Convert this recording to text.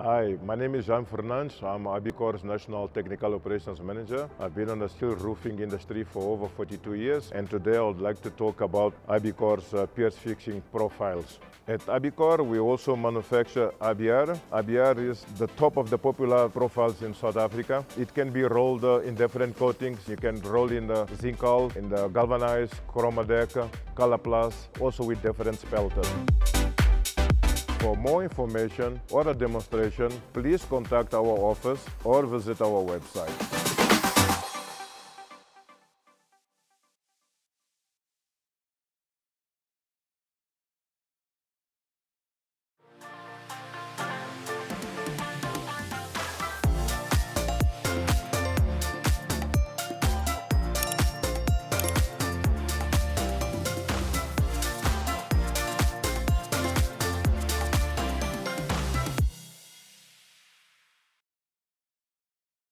Hi, my name is Jean Fernandes. I'm IBCORR's National Technical Operations Manager. I've been in the steel roofing industry for over 42 years, and today I would like to talk about IBCORR's pierce fixing profiles. At IBCORR, we also manufacture IBR. IBR is the top of the popular profiles in South Africa. It can be rolled in different coatings. You can roll in the zinc hull, in the galvanized, chromadeca, color plus, also with different spelters. For more information or a demonstration, please contact our office or visit our website.